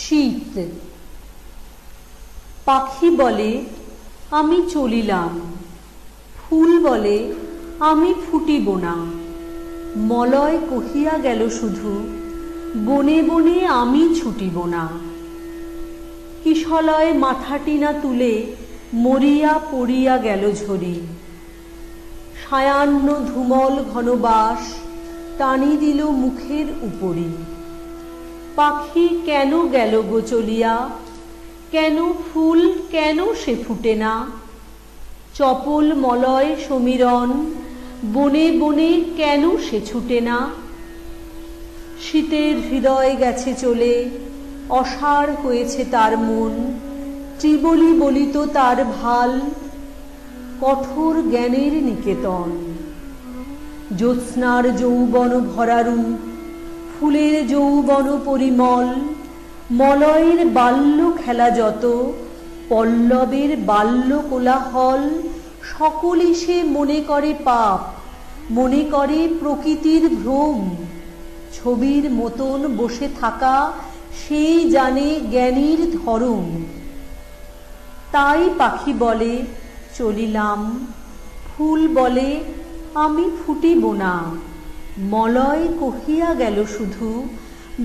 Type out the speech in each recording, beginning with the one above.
শীত। পাখি বলে আমি চলিলাম, ফুল বলে আমি ফুটিব না। মলয় কহিয়া গেল শুধু, বনে বনে আমি ছুটিব না। কিশলয় মাথাটি না তুলে মরিয়া পড়িয়া গেল ঝরি। সায়াহ্ন ধূমল ঘনবাস টানি দিল মুখের উপরি। পাখি কেন গেল গো চলিয়া, কেন ফুল কেন সে ফুটে না? চপল মলয় সমীরণ বনে বনে কেন সে ছুটে না? শীতের হৃদয় গেছে চলে, অসাড় হয়েছে তার মন। ত্রিবলি বলিত তার ভাল, কঠোর জ্ঞানের নিকেতন। জ্যোৎস্নার যৌবন ভরা রূপ, ফুলের যৌবন পরিমল। মলয়ের বাল্য খেলা যত, পল্লবের বাল্য কোলাহল। সকলই সে মনে করে পাপ, মনে করে প্রকৃতির ভ্রম। ছবির মতন বসে থাকা সেই জানে জ্ঞানীর ধরম। তাই পাখি বলে চলিলাম, ফুল বলে আমি ফুটিব না। মলয় কহিয়া গেল শুধু,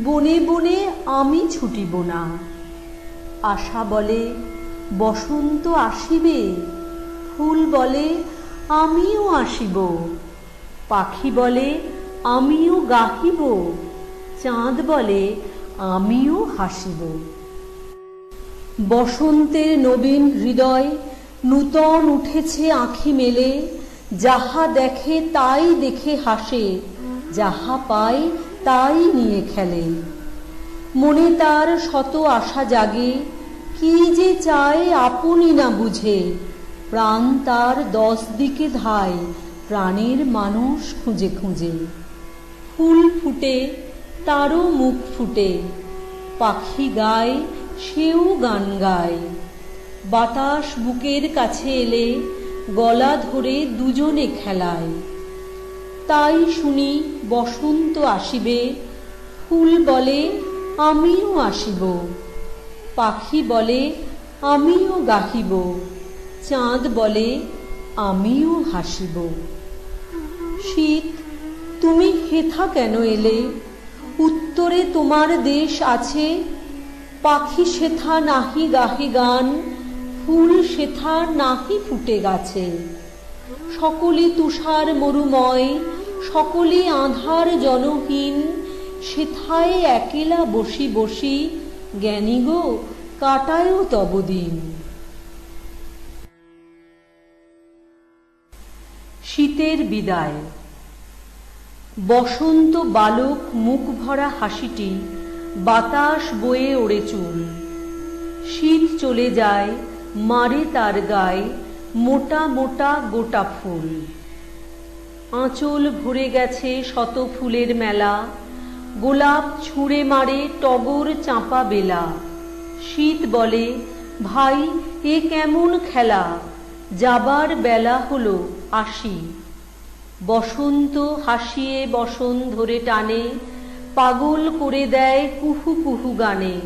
বনে বনে আমি ছুটিব না। আশা বলে বসন্ত আসিবে, ফুল বলে আমিও আসিব। পাখি বলে আমিও গাহিব, চাঁদ বলে আমিও হাসিব। বসন্তের নবীন হৃদয় নূতন উঠেছে আঁখি মেলে। যাহা দেখে তাই দেখে হাসে, যাহা পায় তাই নিয়ে খেলে। মনে তার শত আশা জাগে, কি যে চায় আপনি না বুঝে। প্রাণ তার 10 দিকে ধায়, প্রাণের মানুষ খুঁজে খুঁজে। ফুল ফুটে তারও মুখ ফুটে, পাখি গায় সেও গান গায়। বাতাস বুকের কাছে এলে গলা ধরে দুজনে খেলায়। তাই শুনি বসন্ত আসিবে, ফুল বলে আমিও আসিব। পাখি বলে আমিও গাহিব, চাঁদ বলে আমিও হাসিব। শীত তুমি হেথা কেন এলে? উত্তরে তোমার দেশ আছে। পাখি সেথা নাহি গাহে গান, ফুল সেথা নাহি ফুটে গাছে। সকলে তুষার মরুময়, সকলে আঁধার জনহীন। সেথায় একেলা বসি বসি, জ্ঞানী গো কাটায়ও তব দিন। শীতের বিদায়। বসন্ত বালক মুখ ভরা হাসিটি, বাতাস বয়ে ওড়ে চুল। শীত চলে যায়, মারে তার গায়ে মোটা মোটা গোটা ফুল। আঁচল ভরে গেছে শত ফুলের মেলা, গোলাপ ছুঁড়ে মারে টগর চাঁপা বেলা। শীত বলে ভাই এ কেমন খেলা, যাবার বেলা হলো আসি। বসন্ত হাসিয়ে বসন ধরে টানে, পাগল করে দেয় কুহু কুহু গানে।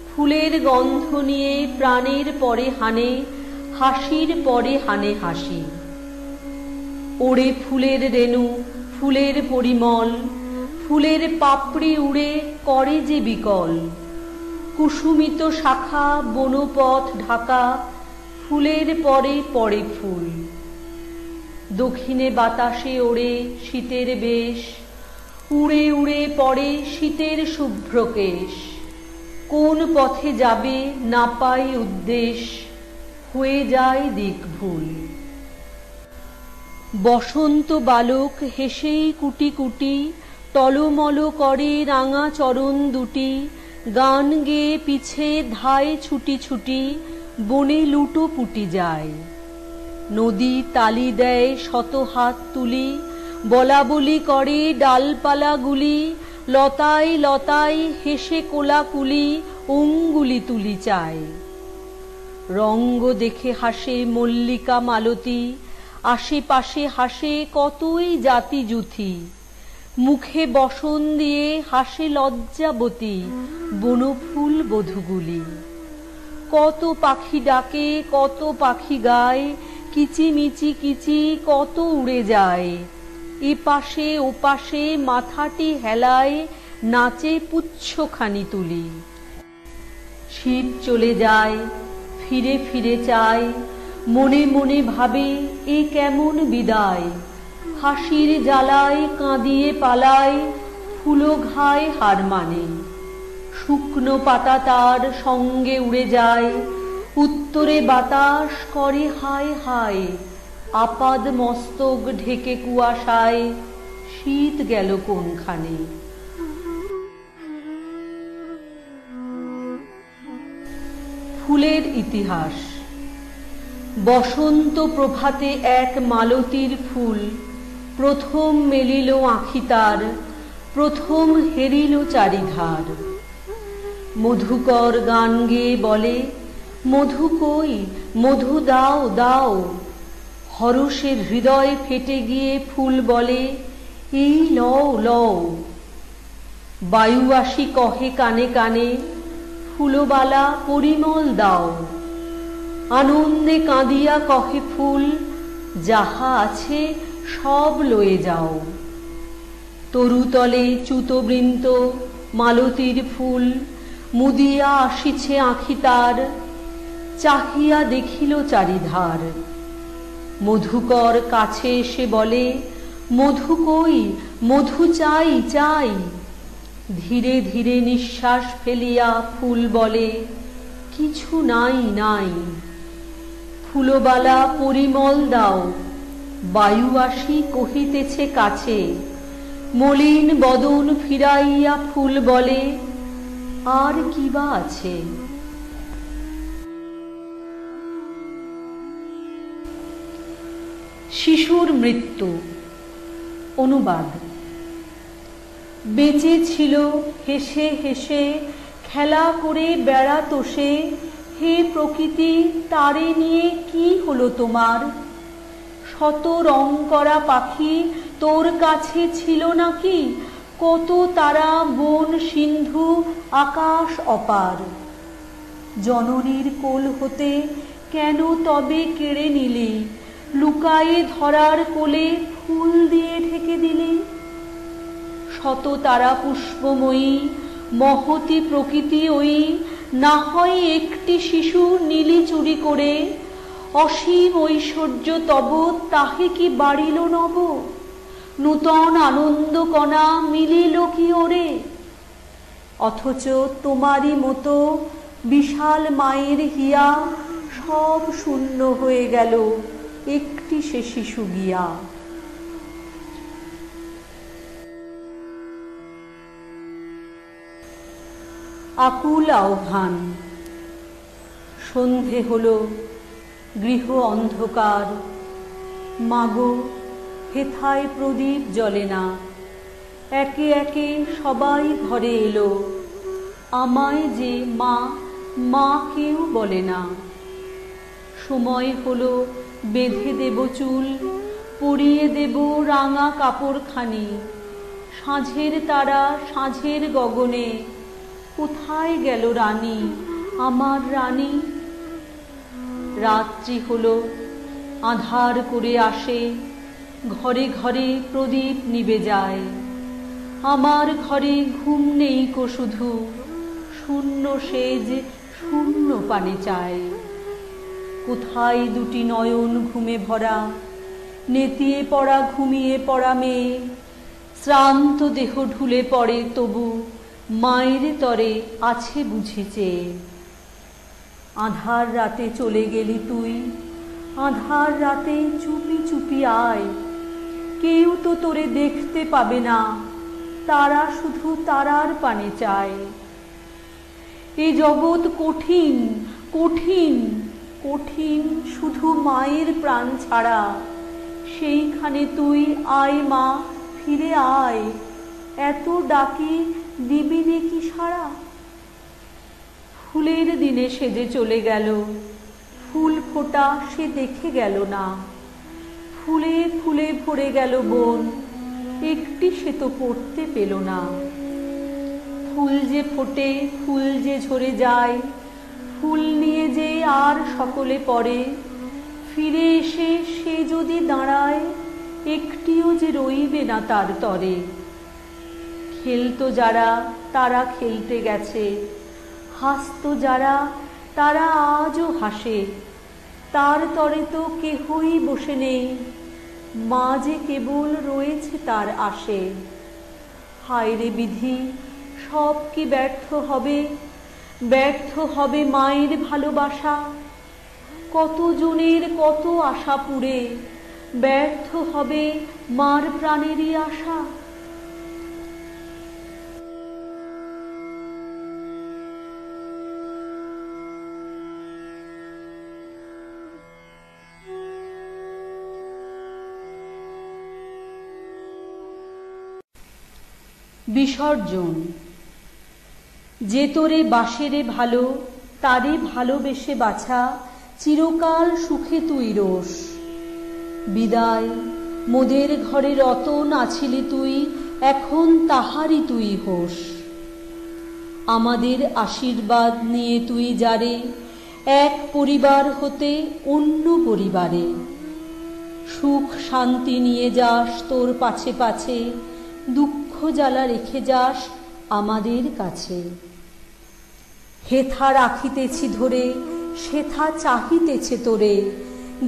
ফুলের গন্ধ নিয়ে প্রাণের পরে হানে, হাসির পরে হানে হাসি। ওড়ে ফুলের রেণু, ফুলের পরিমল, ফুলের পাপড়ি উড়ে করে যে বিকল। কুসুমিত শাখা বনপথ ঢাকা, ফুলের পরে পরে ফুল। দক্ষিণে বাতাসে ওড়ে শীতের বেশ, উড়ে উড়ে পড়ে শীতের শুভ্র কেশ। কোন পথে যাবে না পাই উদ্দেশ, হয়ে যায় দিক ভুল। বসন্ত বালক হেসেই কুটি কুটি, টলমল করে রাঙা চরণ দুটি। গান গেয়ে পিছে ধায় ছুটি ছুটি, বনে লুটো পুটি যায়। নদী তালি দেয় শত হাত তুলি, বলা বলি করে ডালপালাগুলি। লতায় লতায় হেসে কোলাকুলি, অঙ্গুলি তুলি চায়। রঙ্গ দেখে হাসে মল্লিকা মালতী, আশেপাশে হাসে কতই জাতি জুথি। মুখে বসন দিয়ে হাসে লজ্জাবতী বনফুল বধূগুলি। কত পাখি ডাকে, কত পাখি গায়, কিচিমিচি কিচি কত উড়ে যায়। এপাশে ওপাশে মাথাটি হেলায়, নাচে পুচ্ছখানি তুলি। শীত চলে যায়, ফিরে ফিরে চায়, মনে মনে ভাবে এ কেমন বিদায়। হাসির জ্বালায় কাঁদিয়ে পালায়, ফুলো ঘায় হার মানে। শুকনো পাতা তার সঙ্গে উড়ে যায়, উত্তরে বাতাস করে হায় হায়। আপাদ মস্তক ঢেকে কুয়াশায়, শীত গেল কোনখানে। ফুলের ইতিহাস। বসন্ত প্রভাতে এক মালতীর ফুল প্রথম মেলিল আঁখি তার, প্রথম হেরিল চারিধার। মধুকর গান গেয়ে বলে, মধু কই, মধু দাও দাও। হরষের হৃদয় ফেটে গিয়ে ফুল বলে, এই লও লও। বায়ু আসি কহে কানে কানে, ফুলবালা পরিমল দাও। আনন্দে কাঁদিয়া কহে ফুল, যাহা আছে সব লয়ে যাও। তরুতলে চ্যুতবৃন্ত মালতীর ফুল মুদিয়া আসিছে আঁখি তার, চাহিয়া দেখিল চারিধার। মধুকর কাছে এসে বলে, মধু কই, মধু চাই চাই। ধীরে ধীরে নিঃশ্বাস ফেলিয়া ফুল বলে, কিছু নাই নাই। ফুলবালা পরিমল দাও, বায়ু আসি কহিতেছে কাছে। মলিন বদন ফিরাইয়া ফুল বলে, আর কি বা আছে। শিশুর মৃত্যু। অনুবাদ। বেঁচে ছিল হেসে হেসে, খেলা করে বেড়াতো সে। হে প্রকৃতি, তারে নিয়ে কি হলো তোমার? শত রং করা পাখি তোর কাছে ছিল নাকি? কত তারা, বন সিন্ধু, আকাশ অপার। জননীর কোল হতে কেন তবে কেড়ে নিলি? লুকায়ে ধরার কোলে ফুল দিয়ে ঢেকে দিলি। শত তারা পুষ্পময়ী, মহতী প্রকৃতি ওই, না হয় একটি শিশু নিলি চুরি করে। অসীম ঐশ্বর্য তব, তাহে কি বাড়িল নব? নূতন আনন্দ কণা মিলিল কি ওরে? অথচ তোমারই মতো বিশাল মায়ের হিয়া, সব শূন্য হয়ে গেল একটি সে শিশু গিয়া। আকুল আহ্বান। সন্ধে হলো, গৃহ অন্ধকার। মাগো, হেথায় প্রদীপ জ্বলে না। একে একে সবাই ঘরে এলো। আমায় যে মা মা কেউ বলে না। সময় হলো, বেঁধে দেব চুল, পরিয়ে দেব রাঙা কাপড়খানি। সাঁঝের তারা সাঁঝের গগনে, কোথায় গেল রানী, আমার রানী? রাত্রি হলো, আঁধার করে আসে। ঘরে ঘরে প্রদীপ নিবে যায়। আমার ঘরে ঘুম নেই কো শুধু, শূন্য সেজ শূন্য পানে চায়। কোথায় দুটি নয়ন ঘুমে ভরা, নেতিয়ে পড়া ঘুমিয়ে পড়া মেয়ে। শ্রান্ত দেহ ঢুলে পড়ে, তবু মায়ের তরে আছে বুঝিছে। আধার রাতে চলে গেলি তুই, আধার রাতে চুপি চুপি আয়। কেউ তো তোরে দেখতে পাবে না, তারা শুধু তারার পানে চায়। এ জগৎ কঠিন কঠিন কঠিন, শুধু মায়ের প্রাণ ছাড়া। সেইখানে তুই আয় মা, ফিরে আয়। এত ডাকি দিবি নে কি সাড়া? ফুলের দিনে সেজে চলে গেল, ফুল ফোটা সে দেখে গেল না। ফুলে ফুলে ভরে গেল বন, একটি সে তো পড়তে পেল না। ফুল যে ফোটে, ফুল যে ঝরে যায়, ফুল নিয়ে যে আর সকলে পড়ে, ফিরে এসে সে যদি দাঁড়ায়, একটিও যে রইবে না তার তরে। খেলতো যারা তারা খেলতে গেছে, হাসতো যারা তারা আজও হাসে, তার তরে তো কেহই বসে নেই, মা যে কেবল রয়েছে তার আশে। হায় রে বিধি, সব কি ব্যর্থ হবে, ব্যর্থ হবে মায়ের ভালোবাসা। কত জনের কত আশা পুড়ে, ব্যর্থ হবে মার প্রাণেরই আশা। বিসর্জন। যে তোরে বাসেরে ভালো, তারে ভালোবেসে বাছা, চিরকাল সুখে তুই রোস। বিদায়, মোদের ঘরে রতন আছিলি তুই, এখন তাহারই তুই হোস। আমাদের আশীর্বাদ নিয়ে তুই যারে, এক পরিবার হতে অন্য পরিবারে। সুখ শান্তি নিয়ে যাস তোর পাছে পাছে, দুঃখ জ্বালা রেখে যাস আমাদের কাছে। হেথা রাখিতেছি ধরে, সেথা চাহিতেছে তোরে,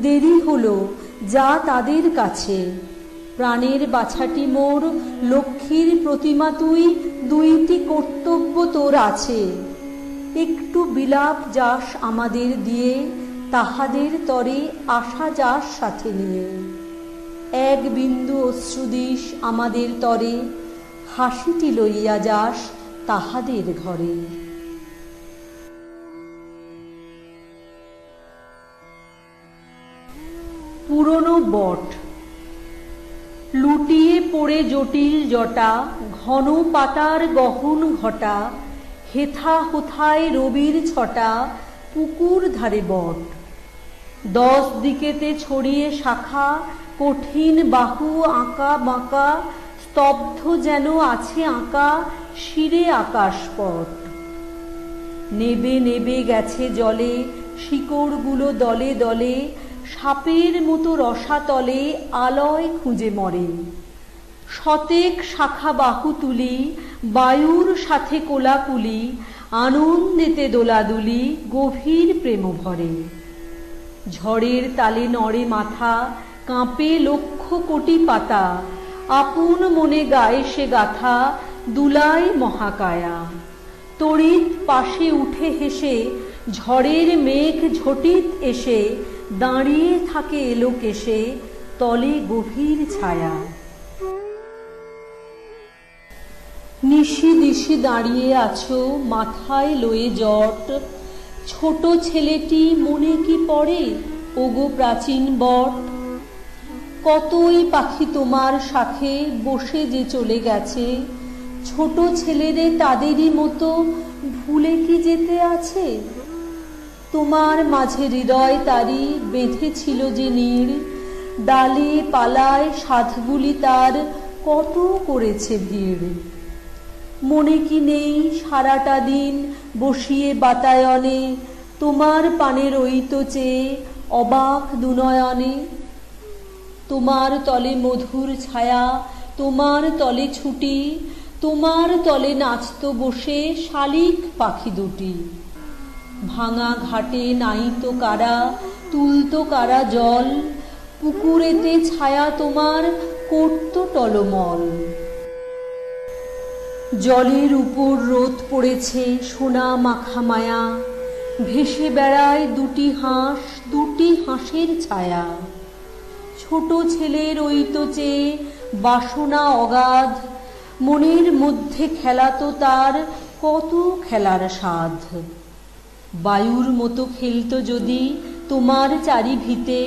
দেরি হলো যা তাদের কাছে। প্রাণের বাছাটি মোর, লক্ষ্মীর প্রতিমা তুই, দুইটি কর্তব্য তোর আছে। একটু বিলাপ যাস আমাদের দিয়ে, তাহাদের তরে আশা যাস সাথে নিয়ে। এক বিন্দু অশ্রু দিস আমাদের তরে, হাসিটি লইয়া যাস তাহাদের ঘরে। পুরনো বট। লুটিয়ে পড়ে জটিল জটা, ঘন পাতার গহন ঘটা, হেথা হোথায় রবির ছটা, পুকুর ধারে বট। 10 দিকেতে ছড়িয়ে শাখা, কঠিন বাহু আঁকা বাঁকা, স্তব্ধ যেন আছে আঁকা শিরে আকাশপট। নেবে নেবে গেছে জলে, শিকড়গুলো দলে দলে, সাপের মতো রসাতলে আলয় খুঁজে মরে। শতেক শাখা বাহু তুলি, বায়ুর সাথে কোলাকুলি, আনন্দেতে দোলাদুলি, গভীর প্রেম ভরে। ঝড়ের তালে নড়ে মাথা, কাঁপে লক্ষ কোটি পাতা, আপন মনে গায়ে সে গাথা, দুলায় মহাকায়া। তড়িৎ পাশে উঠে হেসে, ঝড়ের মেঘ ঝটিত এসে, দাঁড়িয়ে থাকে এলোকেশে, তলে গভীর ছায়া। নিশি দিশি দাঁড়িয়ে আছো, মাথায় লয়ে জট, ছোট ছেলেটি মনে কি পড়ে, ওগো প্রাচীন বট। কতই পাখি তোমার শাখে বসে যে চলে গেছে, ছোট ছেলেরে তাদেরই মতো ভুলে কি যেতে আছে। তোমার মাঝে হৃদয় তারি বেঁধেছিল যে নীড়, ডালে পালায় সাধগুলি তার কত করেছে ভিড়। মনে কি নেই সারাটা দিন বসিয়ে বাতায়নে, তোমার পানে রইত চেয়ে অবাক দুনয়নে। তোমার তলে মধুর ছায়া, তোমার তলে ছুটি, তোমার তলে নাচত বসে শালিক পাখি দুটি। ভাঙা ঘাটে নাইত কারা, তুলত কারা জল, পুকুরেতে ছায়া তোমার করত টলমল। জলের উপর রোদ পড়েছে সোনা মাখা মায়া, ভেসে বেড়ায় দুটি হাঁস, দুটি হাঁসের ছায়া। ছোট ছেলের রইত চেয়ে বাসনা অগাধ, মনের মধ্যে খেলাতো তার কত খেলার সাধ। বায়ুর মতো খেলত যদি তোমার চারি ভিতে,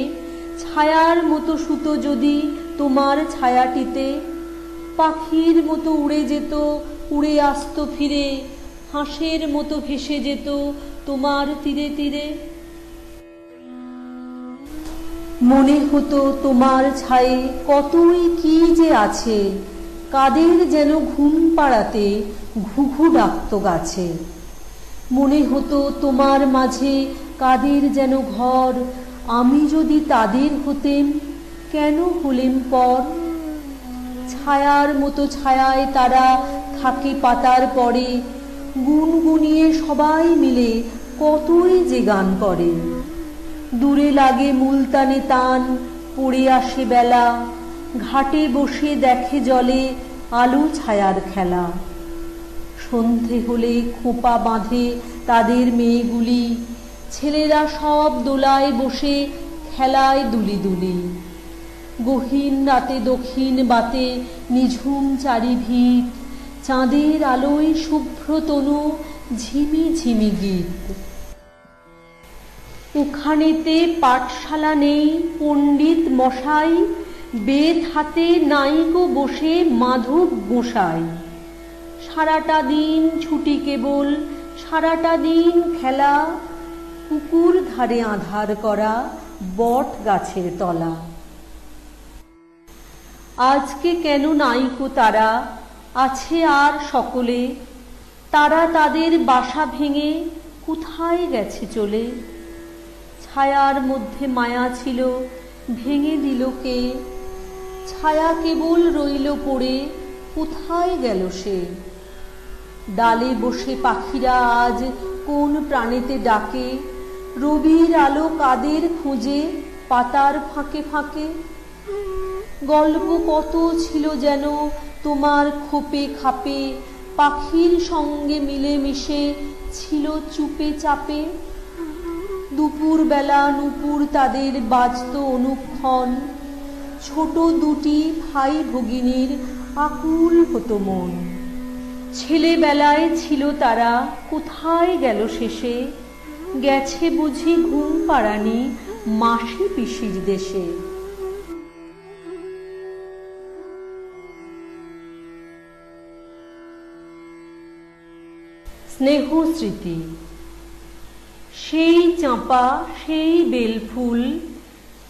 ছায়ার মতো শুতো যদি তোমার ছায়াটিতে। পাখির মতো উড়ে যেত, উড়ে আসত ফিরে, হাঁসের মতো ভেসে যেত তোমার তীরে তীরে। মনে হতো তোমার ছায়ে কতই কি যে আছে, কাদের যেন ঘুম পাড়াতে ঘুঘু ডাকত গাছে। মনে হতো তোমার মাঝে কাদের যেন ঘর, আমি যদি তাদের হতেম কেন হলেম পর। ছায়ার মতো ছায়ায় তারা থাকে পাতার পরে, গুনগুনিয়ে সবাই মিলে কতই যে গান করে। দূরে লাগে মুলতানে তান, পড়ে আসে বেলা, ঘাটে বসে দেখে জলে আলো ছায়ার খেলা। সন্ধে হলে খোঁপা বাঁধে তাদের মেয়েগুলি, ছেলেরা সব দোলায় বসে খেলায় দুলি দুলি। গহীন রাতে দক্ষিণ বাতে নিঝুম চারি ভিত, চাঁদের আলোয় শুভ্র তনু ঝিমি ঝিমি গীত। ওখানেতে পাঠশালা নেই পণ্ডিত মশাই, বেত হাতে নাইকো বসে মাধব গোসাই। সারাটা দিন ছুটি কেবল, সারাটা দিন খেলা, পুকুর ধারে আঁধার করা বট গাছের তলা। আজকে কেন নাইকো তারা, আছে আর সকলে, তারা তাদের বাসা ভেঙে কোথায় গেছে চলে। ছায়ার মধ্যে মায়া ছিল, ভেঙে দিল কে, ছায়া কেবল রইল পড়ে, কোথায় গেল সে। ডালে বসে পাখিরা আজ কোন প্রাণেতে ডাকে, রবির আলো কাদের খুঁজে পাতার ফাঁকে ফাঁকে। গল্প কত ছিল যেন তোমার খোপে খাপে, পাখির সঙ্গে মিলে মিশে ছিল চুপে চাপে। দুপুর বেলা নুপুর তাদের বাজত অনুক্ষণ, ছোট দুটি ভাই ভগিনীর আকুল হতো মন। ছেলেবেলায় ছিল তারা, কোথায় গেল শেষে, গেছে বুঝি ঘুম পাড়ানি মাসি পিসির দেশে। স্নেহ স্মৃতি। সেই চাঁপা সেই বেলফুল,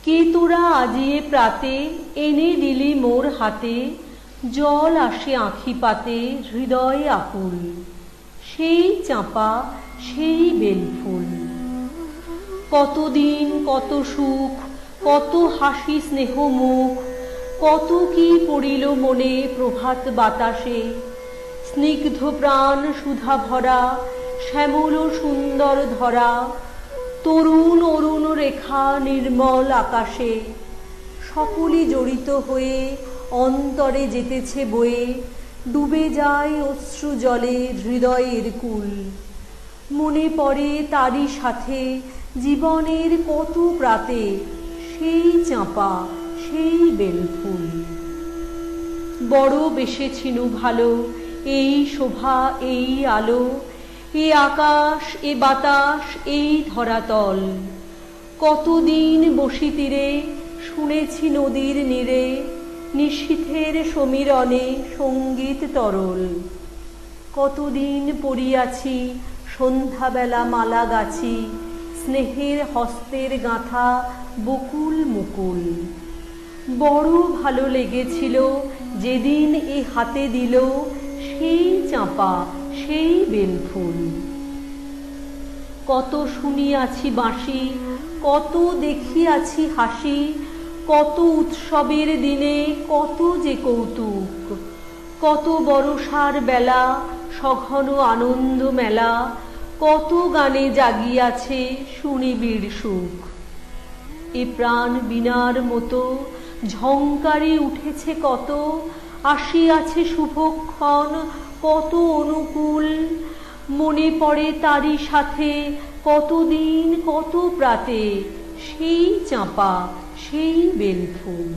কে তোরা আজিয়ে প্রাতে এনে দিলি মোর হাতে, জল আসে আঁখি পাতে হৃদয় আকুল। সেই চাঁপা সেই বেলফুল, কতদিন কত সুখ, কত হাসি স্নেহ মুখ, কত কি পড়িল মনে প্রভাত বাতাসে। স্নিগ্ধ প্রাণ সুধা ভরা শ্যামল সুন্দর ধরা, তরুণ অরুণ রেখা নির্মল আকাশে। সকলই জড়িত হয়ে অন্তরে যেতেছে বয়ে, ডুবে যায় অশ্রু জলে হৃদয়ের কুল। মনে পড়ে তারই সাথে জীবনের কত প্রাতে, সেই চাঁপা সেই বেলফুল। বড় বেসেছিনু ভালো এই শোভা এই আলো, এ আকাশ এ বাতাস এই ধরাতল। কতদিন বসি তীরে শুনেছি নদীর নীরে, নিশীথের সমীরণে সঙ্গীত তরল। কতদিন পড়িয়াছি সন্ধ্যাবেলা মালা গাছি, স্নেহের হস্তের গাঁথা বকুল মুকুল। বড় ভালো লেগেছিল যেদিন এ হাতে দিল, সেই চাঁপা সেই বেলফুল। কত শুনিয়াছি বাঁশি, কত দেখিয়াছি হাসি, কত উৎসবের দিনে কত যে কৌতুক। কত বরষার বেলা সঘন আনন্দ মেলা, কত গানে জাগিয়াছে সুনিবিড় সুখ। এ প্রাণ বীণার মতো ঝংকারে উঠেছে কত, আসিয়াছে শুভক্ষণ কত অনুকূল। মনে পড়ে তারই সাথে কতদিন কত প্রাতে, সেই চাঁপা সেই বেলফুল।